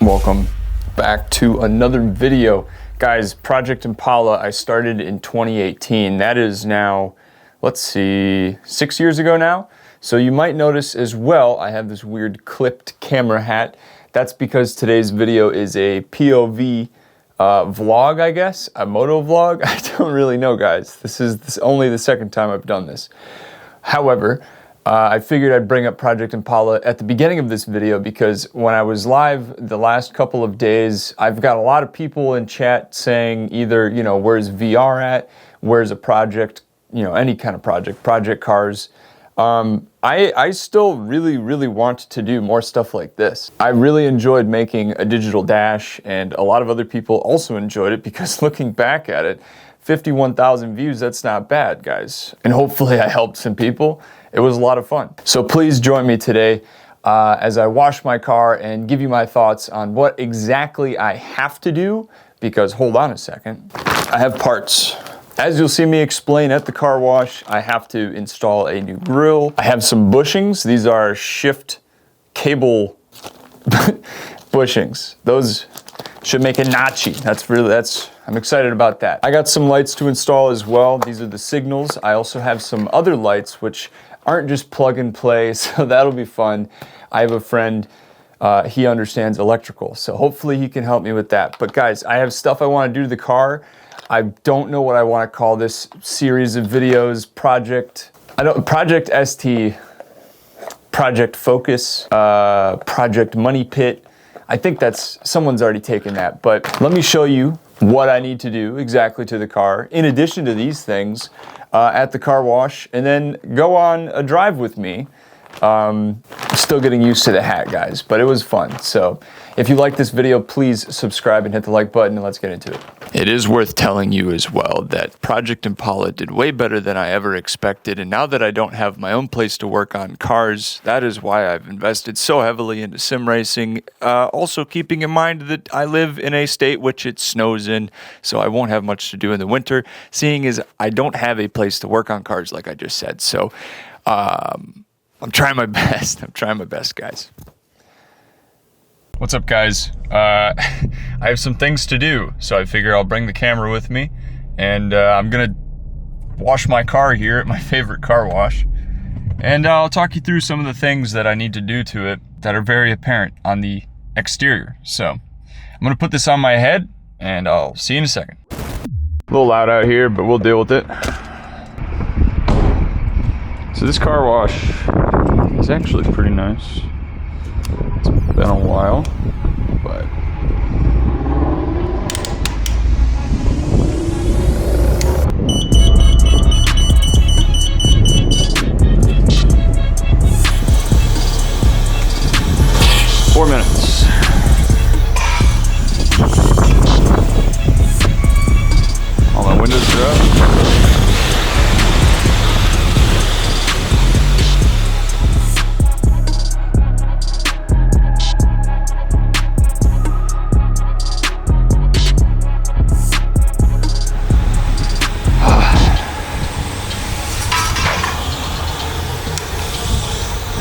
Welcome back to another video. Guys, Project Impala I started in 2018. That is now, let's see, 6 years ago now. So you might notice as well, I have this weird clipped camera hat. That's because today's video is a POV vlog, I guess, a moto vlog. I don't really know, guys. This is only the second time I've done this. However, I figured I'd bring up Project Impala at the beginning of this video because when I was live the last couple of days, I've got a lot of people in chat saying either, you know, where's VR at? Where's a project, you know, any kind of project cars. I still really want to do more stuff like this. I really enjoyed making a digital dash, and a lot of other people also enjoyed it because looking back at it, 51,000 views, that's not bad, guys. And hopefully I helped some people. It was a lot of fun. So please join me today as I wash my car and give you my thoughts on what exactly I have to do, because hold on a second, I have parts. As you'll see me explain at the car wash, I have to install a new grille. I have some bushings. These are shift cable bushings. Those should make a notchy. I'm excited about that. I got some lights to install as well. These are the signals. I also have some other lights which aren't just plug and play, so that'll be fun. I have a friend, he understands electrical, so hopefully he can help me with that. But guys, I have stuff I want to do to the car. I don't know what I want to call this series of videos. Project ST, Project Focus, Project Money Pit. I think someone's already taken that, but let me show you what I need to do exactly to the car, in addition to these things, at the car wash, and then go on a drive with me. Still getting used to the hat, guys, but it was fun. So if you like this video, please subscribe and hit the like button, and let's get into it. It is worth telling you as well that Project Impala did way better than I ever expected, and now that I don't have my own place to work on cars, that is why I've invested so heavily into sim racing. Also keeping in mind that I live in a state which it snows in, so I won't have much to do in the winter, seeing as I don't have a place to work on cars like I just said. So I'm trying my best. I'm trying my best, guys. What's up, guys? I have some things to do, so I figure I'll bring the camera with me, and I'm gonna wash my car here at my favorite car wash, and I'll talk you through some of the things that I need to do to it that are very apparent on the exterior. So I'm gonna put this on my head, and I'll see you in a second. A little loud out here, but we'll deal with it. So this car wash is actually pretty nice. It's been a while, but four minutes. All my windows are up.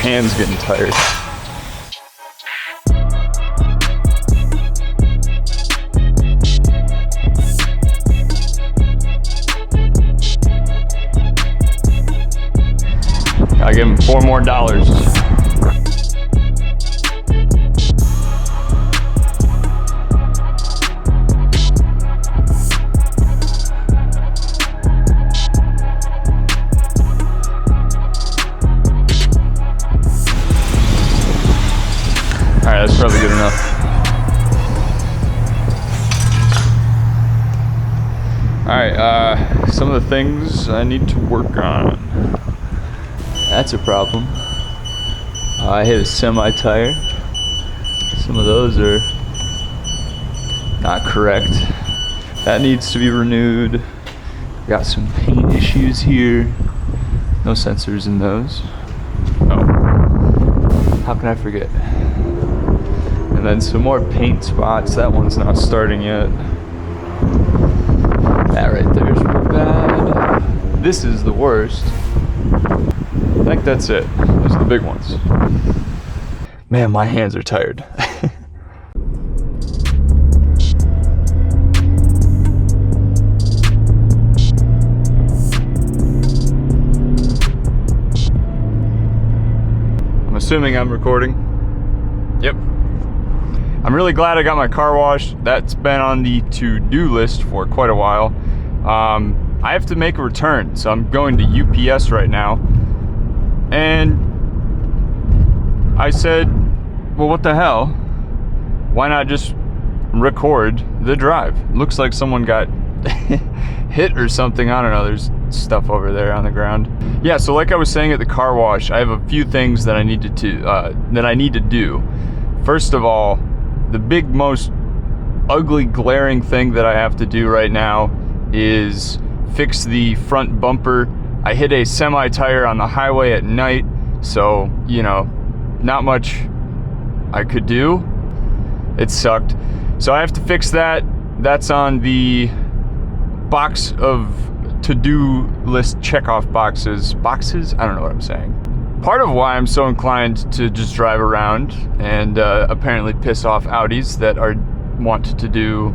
Hands getting tired. I'll give him $4 more. Alright, that's probably good enough. Alright, some of the things I need to work on. That's a problem. I hit a semi-tire. Some of those are not correct. That needs to be renewed. Got some paint issues here. No sensors in those. Oh, how can I forget? And then some more paint spots. That one's not starting yet. That right there is pretty bad. This is the worst. I think that's it. Those are the big ones. Man, my hands are tired. assuming I'm recording. Yep. I'm really glad I got my car washed. That's been on the to-do list for quite a while. I have to make a return, so I'm going to UPS right now. And I said, well, what the hell? Why not just record the drive? Looks like someone got hit or something. I don't know. There's stuff over there on the ground. Yeah, so like I was saying at the car wash, I have a few things that I need to do. First of all, the big, most ugly, glaring thing that I have to do right now is fix the front bumper. I hit a semi tire on the highway at night, so you know, not much I could do. It sucked. So I have to fix that. That's on the box of to-do list checkoff boxes. Boxes? I don't know what I'm saying. Part of why I'm so inclined to just drive around and apparently piss off Audis that want to do,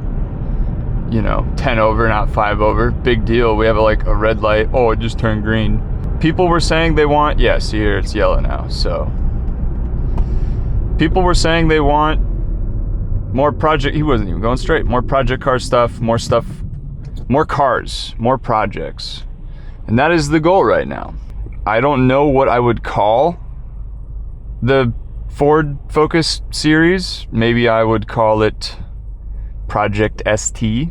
you know, 10 over, not 5 over. Big deal. We have like a red light. Oh, it just turned green. People were saying they want, yeah, see here, it's yellow now. So people were saying they want more project, he wasn't even going straight. More project car stuff, more cars, more projects. And that is the goal right now. I don't know what I would call the Ford Focus series. Maybe I would call it Project ST,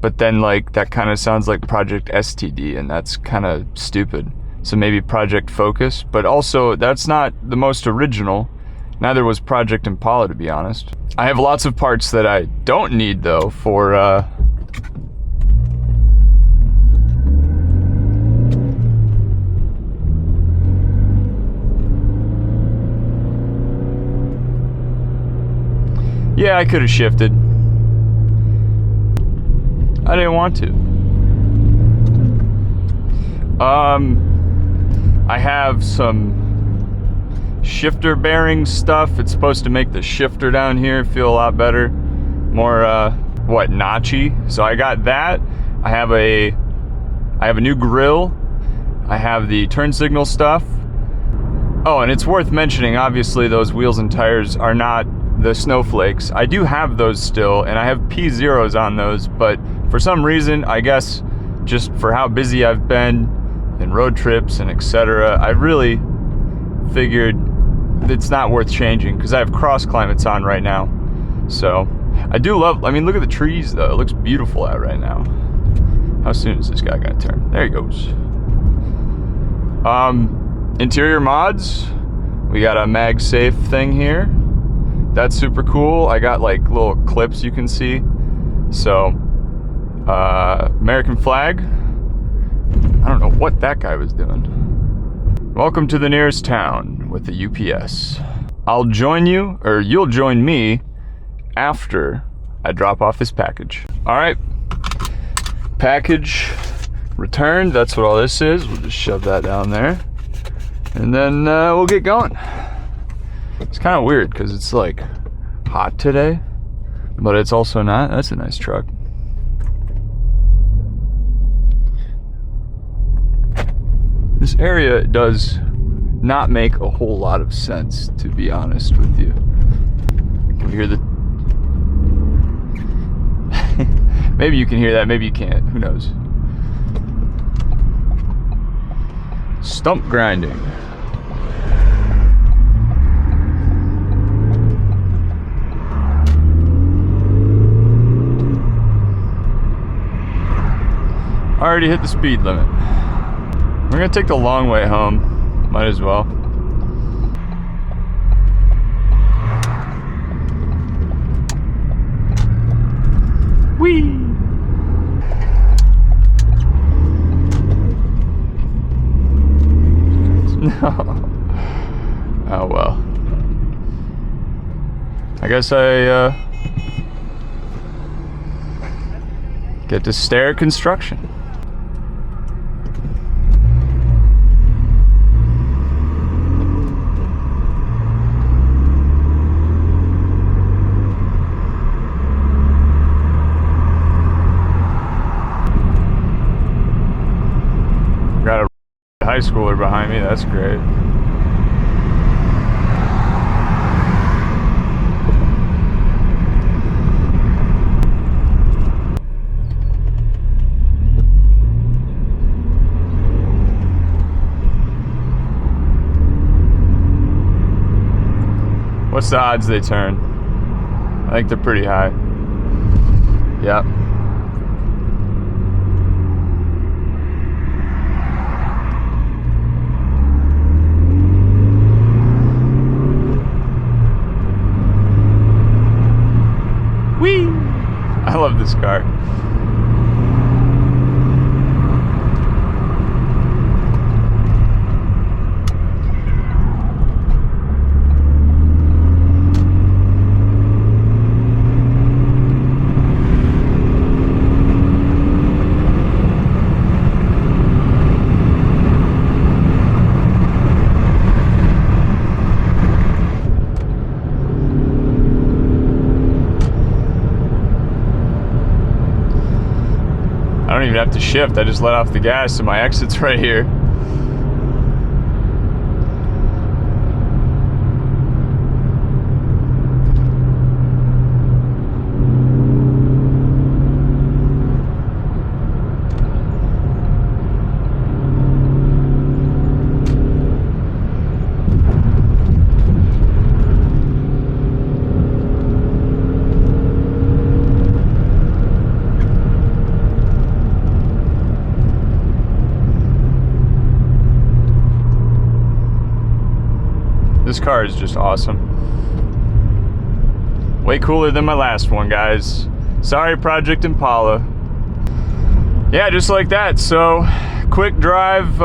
but then like that kind of sounds like Project STD, and that's kind of stupid. So maybe Project Focus, but also that's not the most original. Neither was Project Impala, to be honest. I have lots of parts that I don't need though for yeah, I could have shifted. I didn't want to. I have some shifter bearing stuff. It's supposed to make the shifter down here feel a lot better. More, notchy. So I got that. I have a new grill. I have the turn signal stuff. Oh, and it's worth mentioning, obviously those wheels and tires are not the snowflakes. I do have those still, and I have P0s on those, but for some reason, I guess just for how busy I've been in road trips and etc., I really figured it's not worth changing because I have cross climates on right now. So I do love, I mean, look at the trees though. It looks beautiful out right now. How soon is this guy gonna turn? There he goes. Interior mods. We got a MagSafe thing here. That's super cool. I got like little clips you can see. So, American flag. I don't know what that guy was doing. Welcome to the nearest town with the UPS. I'll join you, or you'll join me after I drop off this package. All right, package returned. That's what all this is. We'll just shove that down there. And then we'll get going. It's kind of weird because it's like hot today, but it's also not. That's a nice truck. This area does not make a whole lot of sense, to be honest with you. Can you hear the... Maybe you can hear that, maybe you can't. Who knows? Stump grinding. Already hit the speed limit. We're gonna take the long way home. Might as well. Whee! No. Oh well. I guess I get to stare at construction. Got a high schooler behind me, that's great. What's the odds they turn? I think they're pretty high. Yep. Whee! I love this car. I don't even have to shift. I just let off the gas and my exit's right here. This car is just awesome. Way cooler than my last one, guys. Sorry, Project Impala. Yeah, just like that. So, quick drive,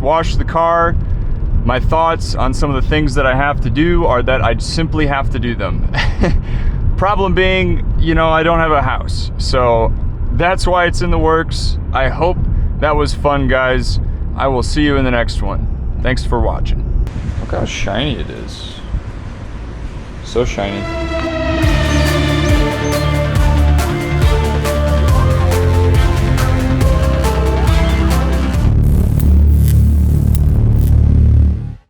wash the car. My thoughts on some of the things that I have to do are that I simply have to do them. Problem being, you know, I don't have a house. So, that's why it's in the works. I hope that was fun, guys. I will see you in the next one. Thanks for watching. Look how shiny it is. So shiny.